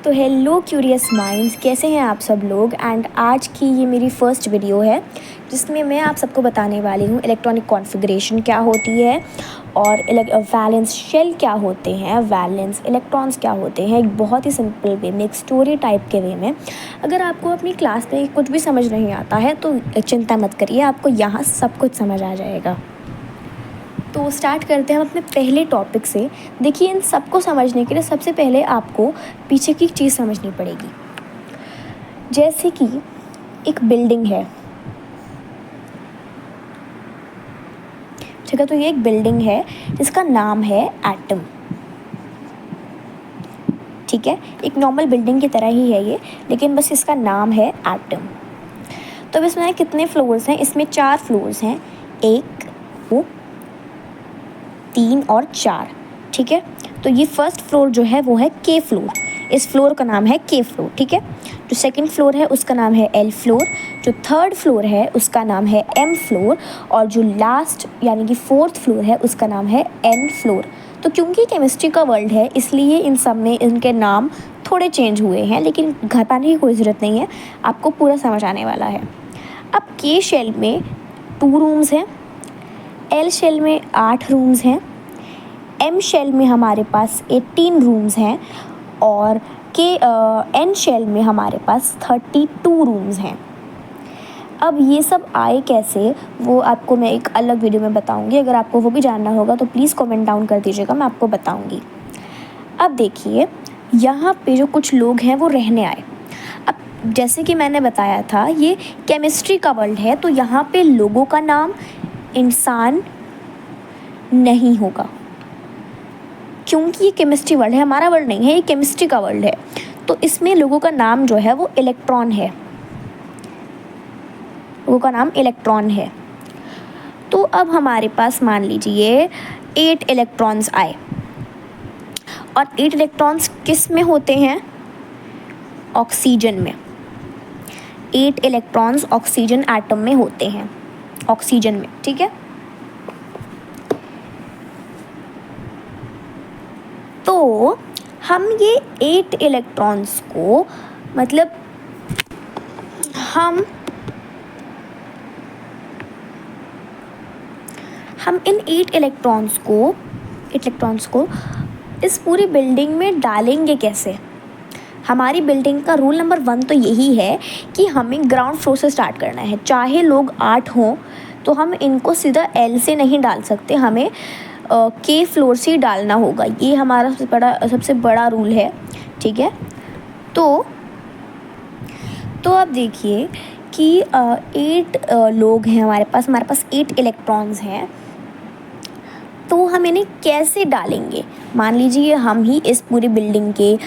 तो hello curious minds, कैसे हैं आप सब लोग। एंड आज की ये मेरी फर्स्ट वीडियो है जिसमें मैं आप सबको बताने वाली हूँ इलेक्ट्रॉनिक कॉन्फ़िगरेशन क्या होती है और वैलेंस शेल क्या होते हैं, वैलेंस इलेक्ट्रॉन्स क्या होते हैं, एक बहुत ही सिंपल वे में, एक स्टोरी टाइप के वे में। अगर आपको अपनी क्लास में कुछ भी समझ नहीं आता है तो चिंता मत करिए, आपको यहाँ सब कुछ समझ आ जाएगा। तो स्टार्ट करते हैं हम अपने पहले टॉपिक से। देखिए, इन सबको समझने के लिए सबसे पहले आपको पीछे की चीज़ समझनी पड़ेगी। जैसे कि एक बिल्डिंग है, ठीक है। तो ये एक बिल्डिंग है जिसका नाम है एटम, ठीक है। एक नॉर्मल बिल्डिंग की तरह ही है ये, लेकिन बस इसका नाम है एटम। तो अब इसमें कितने फ्लोर्स हैं? इसमें 4 फ्लोर्स हैं, 1, 2, 3 और 4, ठीक है। तो ये फर्स्ट फ्लोर जो है वो है के फ्लोर, इस फ्लोर का नाम है के फ्लोर, ठीक है। जो सेकंड फ्लोर है उसका नाम है एल फ्लोर, जो थर्ड फ्लोर है उसका नाम है एम फ्लोर, और जो लास्ट यानी कि फोर्थ फ्लोर है उसका नाम है एन फ्लोर। तो क्योंकि केमिस्ट्री का वर्ल्ड है इसलिए इन सब में इनके नाम थोड़े चेंज हुए हैं, लेकिन घबराने की कोई ज़रूरत नहीं है, आपको पूरा समझ आने वाला है। अब के शेल में 2 रूम्स हैं, एल शेल में 8 रूम्स हैं, एम शेल में हमारे पास 18 रूम्स हैं, और के एन शेल में हमारे पास 32 रूम्स हैं। अब ये सब आए कैसे वो आपको मैं एक अलग वीडियो में बताऊंगी। अगर आपको वो भी जानना होगा तो प्लीज़ कमेंट डाउन कर दीजिएगा, मैं आपको बताऊंगी। अब देखिए, यहाँ पे जो कुछ लोग हैं वो रहने आए। अब जैसे कि मैंने बताया था ये केमिस्ट्री का वर्ल्ड है, तो यहाँ पे लोगों का नाम इंसान नहीं होगा, क्योंकि ये केमिस्ट्री वर्ल्ड है, हमारा वर्ल्ड नहीं है, ये केमिस्ट्री का वर्ल्ड है। तो इसमें लोगों का नाम जो है वो इलेक्ट्रॉन है, लोगों का नाम इलेक्ट्रॉन है। तो अब हमारे पास मान लीजिए 8 इलेक्ट्रॉन्स आए, और 8 इलेक्ट्रॉन्स किस में होते हैं? ऑक्सीजन में। 8 इलेक्ट्रॉन्स ऑक्सीजन एटम में होते हैं, ऑक्सीजन में, ठीक है। तो हम ये 8 इलेक्ट्रॉन्स को मतलब हम इन 8 इलेक्ट्रॉन्स को इस पूरी बिल्डिंग में डालेंगे कैसे? हमारी बिल्डिंग का रूल नंबर 1 तो यही है कि हमें ग्राउंड फ्लोर से स्टार्ट करना है। चाहे लोग 8 हों तो हम इनको सीधा एल से नहीं डाल सकते, हमें के फ्लोर से ही डालना होगा। ये हमारा सबसे बड़ा रूल है, ठीक है। तो अब देखिए कि 8 लोग हैं हमारे पास 8 इलेक्ट्रॉन्स हैं, तो हम इन्हें कैसे डालेंगे? मान लीजिए हम ही इस पूरी बिल्डिंग के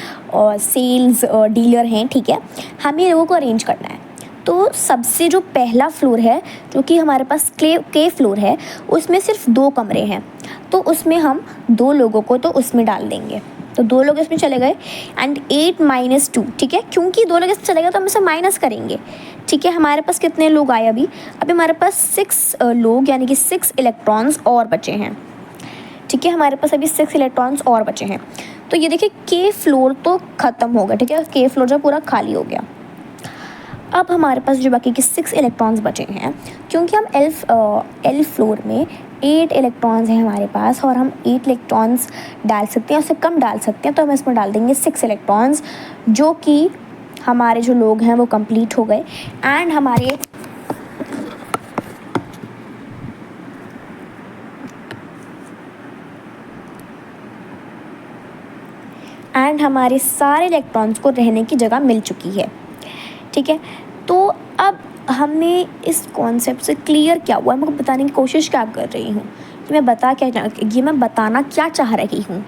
सेल्स डीलर हैं, ठीक है। हमें लोगों को अरेंज करना है। तो सबसे जो पहला फ्लोर है, जो कि हमारे पास के फ्लोर है, उसमें सिर्फ 2 कमरे हैं, तो उसमें हम 2 लोगों को तो उसमें डाल देंगे। तो 2 लोग इसमें चले गए, एंड 8 - 2, ठीक है। क्योंकि 2 लोग इसमें चले गए तो हम इसे माइनस करेंगे, ठीक है। हमारे पास कितने लोग आए? अभी हमारे पास 6 लोग यानी कि 6 इलेक्ट्रॉन्स और बचे हैं, ठीक है। हमारे पास अभी 6 इलेक्ट्रॉन्स और बचे हैं। तो ये देखिए के फ्लोर तो ख़त्म हो गया, ठीक है, के फ्लोर जो पूरा खाली हो गया। अब हमारे पास जो बाकी के 6 इलेक्ट्रॉन्स बचे हैं, क्योंकि हम एल फ्लोर में 8 इलेक्ट्रॉन्स हैं हमारे पास, और हम 8 इलेक्ट्रॉन्स डाल सकते हैं, उससे कम डाल सकते हैं, तो हम इसमें डाल देंगे 6 इलेक्ट्रॉन्स, जो कि हमारे जो लोग हैं वो कंप्लीट हो गए। एंड हमारे सारे इलेक्ट्रॉन्स को रहने की जगह मिल चुकी है, ठीक है। तो अब हमने इस कॉन्सेप्ट से क्लियर क्या हुआ, मैं बताने की कोशिश क्या कर रही हूँ, मैं बताना क्या चाह रही हूँ,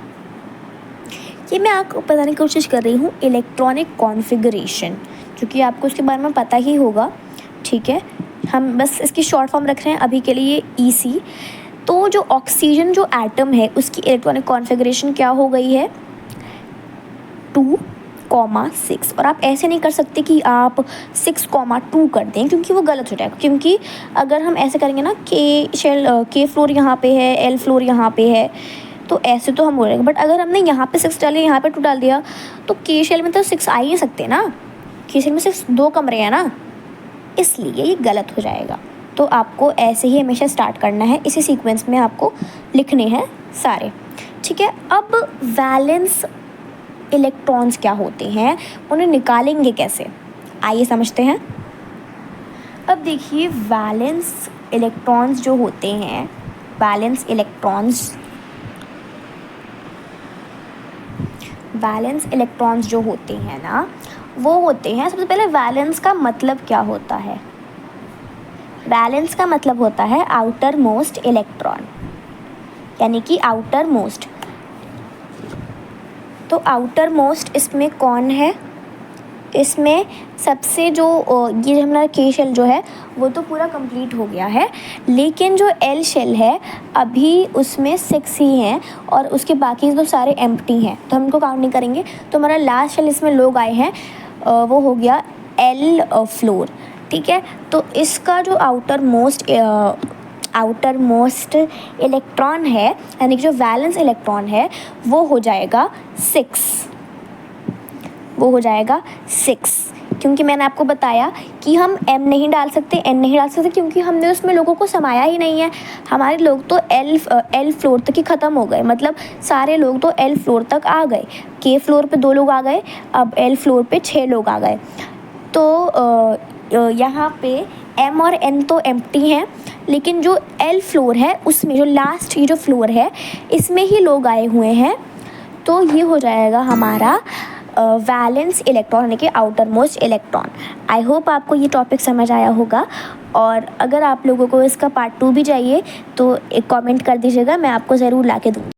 ये मैं आपको बताने की कोशिश कर रही हूँ इलेक्ट्रॉनिक कॉन्फ़िगरेशन, जो कि आपको उसके बारे में पता ही होगा, ठीक है। हम बस इसकी शॉर्ट फॉर्म रख रहे हैं अभी के लिए EC। तो जो ऑक्सीजन जो एटम है उसकी इलेक्ट्रॉनिक कॉन्फ़िगरेशन क्या हो गई है? 2,6। और आप ऐसे नहीं कर सकते कि आप 6,2 कर दें, क्योंकि वो गलत हो जाएगा। क्योंकि अगर हम ऐसे करेंगे ना, के फ्लोर यहाँ पे है, एल फ्लोर यहाँ पे है, तो ऐसे तो हम बोलेंगे, बट अगर हमने यहाँ पे 6 डाले, यहाँ पे 2 डाल दिया, तो के शेल में तो 6 आ ही नहीं सकते ना, के शेल में सिर्फ 2 कमरे हैं ना, इसलिए ये गलत हो जाएगा। तो आपको ऐसे ही हमेशा स्टार्ट करना है, इसी सीक्वेंस में आपको लिखने हैं सारे, ठीक है। अब वैलेंस इलेक्ट्रॉन्स क्या होते हैं, उन्हें निकालेंगे कैसे, आइए समझते हैं। अब देखिए वैलेंस इलेक्ट्रॉन्स जो होते हैं, वैलेंस इलेक्ट्रॉन्स जो होते हैं ना, वो होते हैं, सबसे पहले वैलेंस का मतलब क्या होता है। वैलेंस का मतलब होता है आउटर मोस्ट इलेक्ट्रॉन, यानी कि आउटर मोस्ट। तो आउटर मोस्ट इसमें कौन है, इसमें सबसे जो ये हमारा के शेल जो है वो तो पूरा कंप्लीट हो गया है, लेकिन जो एल शेल है अभी उसमें 6 ही हैं और उसके बाकी तो सारे एम्प्टी हैं, तो हम इनको काउंट नहीं करेंगे। तो हमारा लास्ट शेल इसमें लोग आए हैं वो हो गया एल फ्लोर, ठीक है। तो इसका जो आउटर मोस्ट इलेक्ट्रॉन है, यानी कि जो वैलेंस इलेक्ट्रॉन है वो हो जाएगा 6, वो हो जाएगा 6, क्योंकि मैंने आपको बताया कि हम m नहीं डाल सकते, n नहीं डाल सकते, क्योंकि हमने उसमें लोगों को समाया ही नहीं है। हमारे लोग तो एल फ्लोर तक ही ख़त्म हो गए, मतलब सारे लोग तो एल फ्लोर तक आ गए, के फ्लोर पे 2 लोग आ गए, अब एल फ्लोर पे 6 लोग आ गए। तो यहाँ पे m और n तो एम्प्टी हैं, लेकिन जो एल फ्लोर है उसमें जो लास्ट ये जो फ्लोर है इसमें ही लोग आए हुए हैं, तो ये हो जाएगा हमारा वैलेंस इलेक्ट्रॉन, यानी कि outer most electron. I hope आपको ये टॉपिक समझ आया होगा, और अगर आप लोगों को इसका पार्ट 2 भी चाहिए तो एक कमेंट कर दीजिएगा, मैं आपको ज़रूर ला के दूँगी।